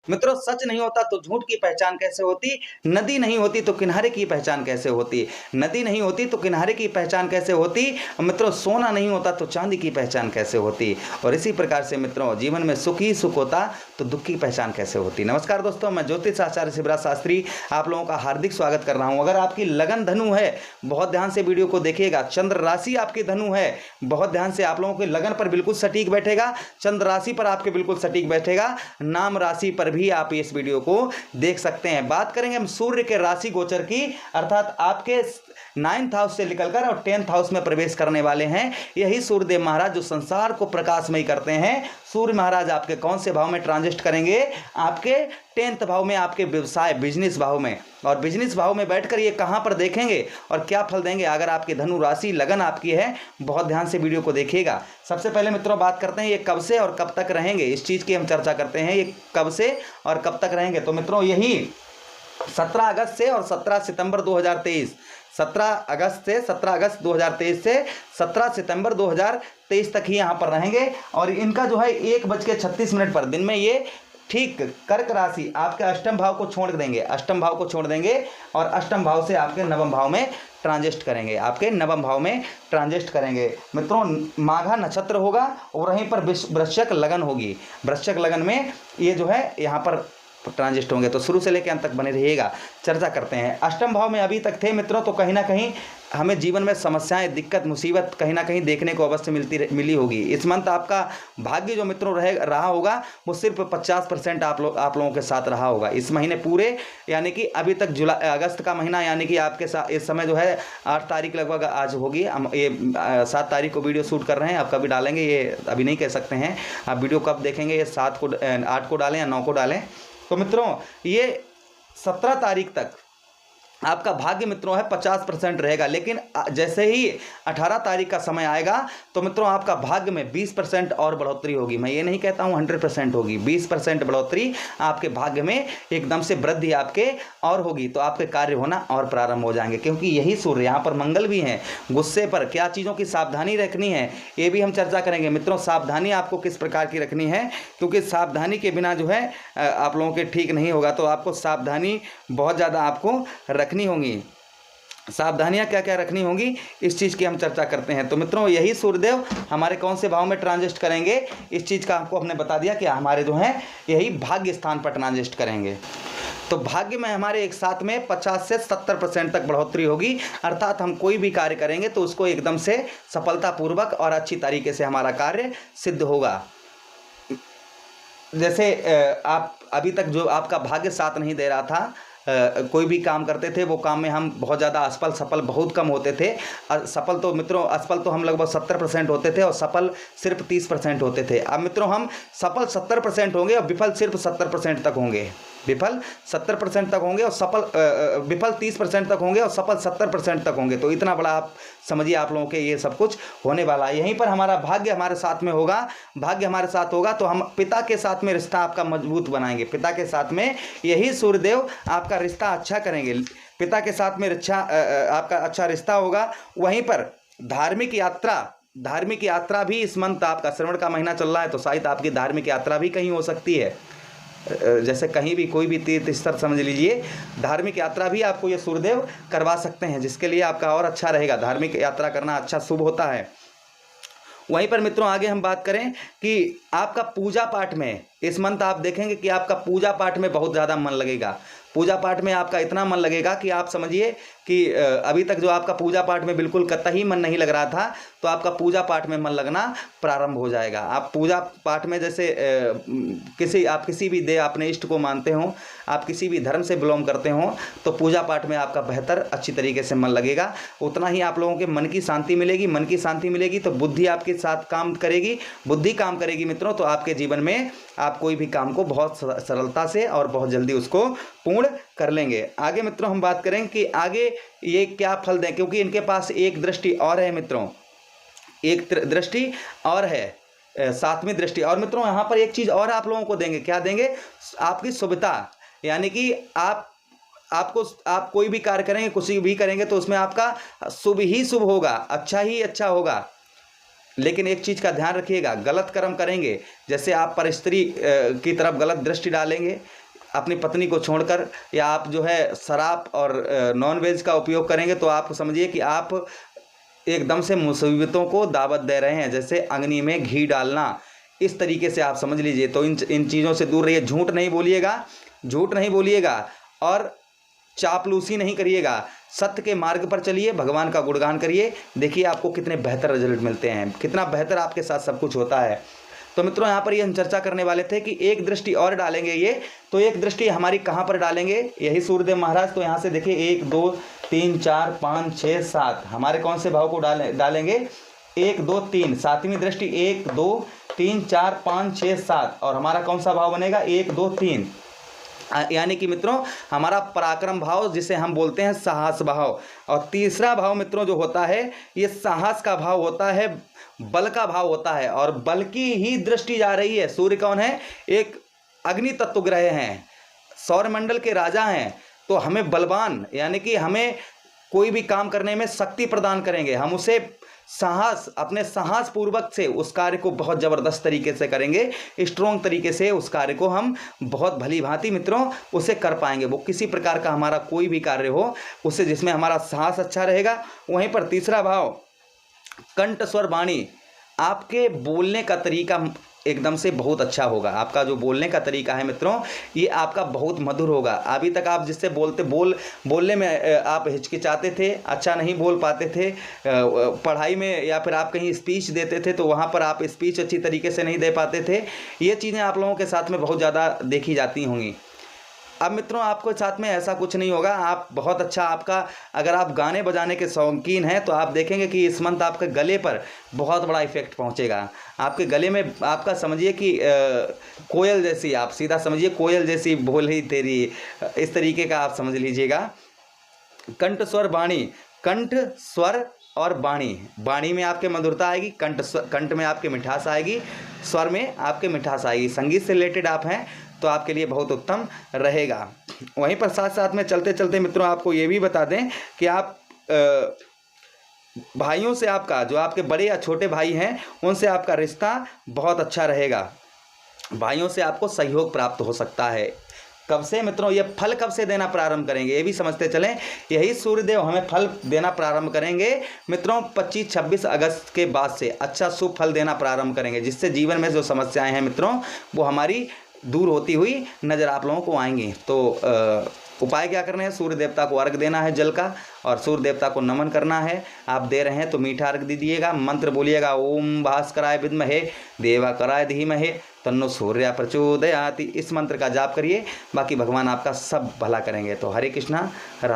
मित्रों सच नहीं होता तो झूठ की पहचान कैसे होती? नदी नहीं होती तो किनारे की पहचान कैसे होती? नदी नहीं होती तो किनारे की पहचान कैसे होती? मित्रों सोना नहीं होता तो चांदी की पहचान कैसे होती? और इसी प्रकार से मित्रों जीवन में सुख ही सुख होता तो दुख की पहचान कैसे होती? नमस्कार दोस्तों, मैं ज्योतिष आचार्य शिवराज शास्त्री आप लोगों का हार्दिक स्वागत कर रहा हूं। अगर आपकी लगन धनु है, बहुत ध्यान से वीडियो को देखिएगा। चंद्र राशि आपकी धनु है, बहुत ध्यान से आप लोगों की लगन पर बिल्कुल सटीक बैठेगा, चंद्र राशि पर आपके बिल्कुल सटीक बैठेगा, नाम राशि पर भी आप इस वीडियो को देख सकते हैं। बात करेंगे हम सूर्य के राशि गोचर की, अर्थात आपके 9th हाउस से निकलकर और 10th हाउस में प्रवेश करने वाले हैं। यही सूर्यदेव महाराज जो संसार को प्रकाशमय करते हैं। सूर्य महाराज आपके कौन से भाव में ट्रांजिट करेंगे? आपके 10th भाव में, आपके व्यवसाय बिजनेस भाव में। और बिजनेस भाव में बैठकर ये कहां पर देखेंगे और क्या फल देंगे? अगर आपकी धनु राशि लगन आपकी है, बहुत ध्यान से वीडियो को देखिएगा। सबसे पहले मित्रों बात करते हैं ये कब से और कब तक रहेंगे, इस चीज की हम चर्चा करते हैं। ये कब से और कब तक रहेंगे? तो मित्रों यही 17 अगस्त से और 17 सितंबर 2023, 17 अगस्त से 17 अगस्त 2023 से 17 सितंबर 2023 तक ही यहाँ पर रहेंगे। और इनका जो है 1:36 पर दिन में ये ठीक कर्क राशि आपके अष्टम भाव को छोड़ देंगे, अष्टम भाव को छोड़ देंगे और अष्टम भाव से आपके नवम भाव में ट्रांजिट करेंगे, आपके नवम भाव में ट्रांजिट करेंगे। मित्रों माघा नक्षत्र होगा और वहीं पर वृश्चिक लगन होगी। वृश्चिक लगन में ये जो है यहाँ पर ट्रांजिट होंगे। तो शुरू से लेकर अंत तक बने रहिएगा। चर्चा करते हैं। अष्टम भाव में अभी तक थे मित्रों, तो कहीं ना कहीं हमें जीवन में समस्याएं, दिक्कत, मुसीबत कहीं ना कहीं देखने को अवश्य मिली होगी। इस मंथ आपका भाग्य जो मित्रों रहा होगा वो सिर्फ 50% आप लोगों के साथ रहा होगा इस महीने पूरे, यानी कि अभी तक जुलाई अगस्त का महीना, यानी कि आपके साथ इस समय जो है 8 तारीख लगभग आज होगी। हम ये 7 तारीख को वीडियो शूट कर रहे हैं। आप कभी डालेंगे ये अभी नहीं कह सकते हैं। आप वीडियो कब देखेंगे, ये 8 को डालें या 9 को डालें। तो मित्रों ये 17 तारीख तक आपका भाग्य मित्रों है 50% रहेगा, लेकिन जैसे ही 18 तारीख का समय आएगा तो मित्रों आपका भाग्य में 20% और बढ़ोतरी होगी। मैं ये नहीं कहता हूँ 100% होगी, 20% बढ़ोतरी आपके भाग्य में, एकदम से वृद्धि आपके और होगी। तो आपके कार्य होना और प्रारंभ हो जाएंगे, क्योंकि यही सूर्य, यहाँ पर मंगल भी हैं। गुस्से पर क्या चीज़ों की सावधानी रखनी है ये भी हम चर्चा करेंगे। मित्रों सावधानी आपको किस प्रकार की रखनी है, क्योंकि सावधानी के बिना जो है आप लोगों के ठीक नहीं होगा। तो आपको सावधानी बहुत ज़्यादा आपको रखनी होंगी। सावधानियां क्या क्या रखनी होंगी इस चीज़ की हम चर्चा करते हैं। तो मित्रों यही सूर्यदेव हमारे कौन से भाव में ट्रांजिट करेंगे, इस चीज़ का आपको हमने बता दिया कि हमारे जो हैं यही भाग्य स्थान पर ट्रांजिट करेंगे। तो भाग्य में हमारे एक साथ में 50 से 70% तक बढ़ोतरी होगी, अर्थात हम कोई भी कार्य करेंगे तो उसको एकदम से सफलतापूर्वक और अच्छी तरीके से हमारा कार्य सिद्ध होगा। जैसे आप अभी तक जो आपका भाग्य साथ नहीं दे रहा था, कोई भी काम करते थे वो काम में हम बहुत ज़्यादा असफल सफल बहुत कम होते थे। सफल तो मित्रों असफल तो हम लगभग 70% होते थे और सफल सिर्फ 30% होते थे। अब मित्रों हम सफल 70% होंगे और विफल सिर्फ 70% तक होंगे। विफल 70% तक होंगे और सफल विफल 30% तक होंगे और सफल 70% तक होंगे। तो इतना बड़ा आप समझिए आप लोगों के ये सब कुछ होने वाला है। यहीं पर हमारा भाग्य हमारे साथ में होगा। भाग्य हमारे साथ होगा तो हम पिता के साथ में रिश्ता आपका मजबूत बनाएंगे। पिता के साथ में यही सूर्यदेव आपका रिश्ता अच्छा करेंगे। पिता के साथ में आपका अच्छा रिश्ता होगा। वहीं पर धार्मिक यात्रा भी इस मंथ, आपका श्रवण का महीना चल रहा है तो शायद आपकी धार्मिक यात्रा भी कहीं हो सकती है। जैसे कहीं भी कोई भी तीर्थ स्थल समझ लीजिए, धार्मिक यात्रा भी आपको ये सूर्यदेव करवा सकते हैं, जिसके लिए आपका और अच्छा रहेगा। धार्मिक यात्रा करना अच्छा शुभ होता है। वहीं पर मित्रों आगे हम बात करें कि आपका पूजा पाठ में इस मंथ आप देखेंगे कि आपका पूजा पाठ में बहुत ज़्यादा मन लगेगा। पूजा पाठ में आपका इतना मन लगेगा कि आप समझिए कि अभी तक जो आपका पूजा पाठ में बिल्कुल कतई मन नहीं लग रहा था, तो आपका पूजा पाठ में मन लगना प्रारंभ हो जाएगा। आप पूजा पाठ में जैसे आप किसी भी अपने इष्ट को मानते हो, आप किसी भी धर्म से बिलोंग करते हो, तो पूजा पाठ में आपका बेहतर अच्छी तरीके से मन लगेगा। उतना ही आप लोगों के मन की शांति मिलेगी। मन की शांति मिलेगी तो बुद्धि आपके साथ काम करेगी। बुद्धि काम करेगी मित्रों तो आपके जीवन में आप कोई भी काम को बहुत सरलता से और बहुत जल्दी उसको पूर्ण कर लेंगे। आगे मित्रों हम बात करेंगे कि आगे ये क्या फल दें, क्योंकि इनके पास एक दृष्टि और है मित्रों, एक दृष्टि और है, 7वीं दृष्टि। और मित्रों यहाँ पर एक चीज़ और आप लोगों को देंगे। क्या देंगे? आपकी शुभता, यानी कि आप कोई भी कार्य करेंगे, कुछ भी करेंगे तो उसमें आपका शुभ ही शुभ होगा, अच्छा ही अच्छा होगा। लेकिन एक चीज़ का ध्यान रखिएगा, गलत कर्म करेंगे, जैसे आप पर स्त्री की तरफ गलत दृष्टि डालेंगे अपनी पत्नी को छोड़कर, या आप जो है शराब और नॉन वेज का उपयोग करेंगे, तो आप समझिए कि आप एकदम से मुसीबतों को दावत दे रहे हैं, जैसे अग्नि में घी डालना, इस तरीके से आप समझ लीजिए। तो इन चीज़ों से दूर रहिए। झूठ नहीं बोलिएगा और चापलूसी नहीं करिएगा, सत्य के मार्ग पर चलिए, भगवान का गुणगान करिए। देखिए आपको कितने बेहतर रिजल्ट मिलते हैं, कितना बेहतर आपके साथ सब कुछ होता है। तो मित्रों यहाँ पर ये हम चर्चा करने वाले थे कि एक दृष्टि और डालेंगे ये, तो एक दृष्टि हमारी कहाँ पर डालेंगे, यही सूर्यदेव महाराज। तो यहाँ से देखिए 1 2 3 4 5 6 7 हमारे कौन से भाव को डालेंगे, 1 2 3, सातवीं दृष्टि 1 2 3 4 5 6 7, और हमारा कौन सा भाव बनेगा, 1 2 3, यानी कि मित्रों हमारा पराक्रम भाव, जिसे हम बोलते हैं साहस भाव। और तीसरा भाव मित्रों जो होता है, ये साहस का भाव होता है, बल का भाव होता है, और बल की ही दृष्टि जा रही है। सूर्य कौन है, एक अग्नि तत्व ग्रह हैं, सौरमंडल के राजा हैं, तो हमें बलवान, यानी कि हमें कोई भी काम करने में शक्ति प्रदान करेंगे। हम उसे साहस, अपने साहस पूर्वक से उस कार्य को बहुत ज़बरदस्त तरीके से करेंगे, स्ट्रॉन्ग तरीके से उस कार्य को हम बहुत भली भांति मित्रों उसे कर पाएंगे। वो किसी प्रकार का हमारा कोई भी कार्य हो उससे, जिसमें हमारा साहस अच्छा रहेगा। वहीं पर तीसरा भाव कंठ स्वर वाणी, आपके बोलने का तरीका एकदम से बहुत अच्छा होगा। आपका जो बोलने का तरीका है मित्रों, ये आपका बहुत मधुर होगा। अभी तक आप जिससे बोलने में आप हिचकिचाते थे, अच्छा नहीं बोल पाते थे, पढ़ाई में या फिर आप कहीं स्पीच देते थे तो वहाँ पर आप स्पीच अच्छी तरीके से नहीं दे पाते थे। ये चीज़ें आप लोगों के साथ में बहुत ज़्यादा देखी जाती होंगी। अब मित्रों आपके साथ में ऐसा कुछ नहीं होगा। आप बहुत अच्छा, आपका अगर आप गाने बजाने के शौकीन हैं तो आप देखेंगे कि इस मंथ आपके गले पर बहुत बड़ा इफेक्ट पहुंचेगा। आपके गले में आपका समझिए कि कोयल जैसी, आप सीधा समझिए कोयल जैसी बोल ही तेरी, इस तरीके का आप समझ लीजिएगा। कंठ स्वर वाणी, कंठ स्वर और वाणी में आपके मधुरता आएगी, कंठ में आपके मिठास आएगी, स्वर में आपके मिठास आएगी। संगीत से रिलेटेड आप हैं तो आपके लिए बहुत उत्तम रहेगा। वहीं पर साथ साथ में चलते चलते मित्रों आपको ये भी बता दें कि आप भाइयों से, आपका जो आपके बड़े या छोटे भाई हैं उनसे आपका रिश्ता बहुत अच्छा रहेगा। भाइयों से आपको सहयोग प्राप्त हो सकता है। कब से मित्रों, ये फल कब से देना प्रारंभ करेंगे ये भी समझते चलें। यही सूर्यदेव हमें फल देना प्रारंभ करेंगे मित्रों 25-26 अगस्त के बाद से अच्छा शुभ फल देना प्रारंभ करेंगे, जिससे जीवन में जो समस्याएं हैं मित्रों वो हमारी दूर होती हुई नज़र आप लोगों को आएंगी। तो उपाय क्या करने हैं, सूर्य देवता को अर्घ देना है जल का, और सूर्य देवता को नमन करना है। आप दे रहे हैं तो मीठा अर्घ दीजिएगा, मंत्र बोलिएगा ओम भास्कराय विद्महे देवाकराय धीमहि तन्नो सूर्य प्रचोदयाति। इस मंत्र का जाप करिए, बाकी भगवान आपका सब भला करेंगे। तो हरे कृष्णा।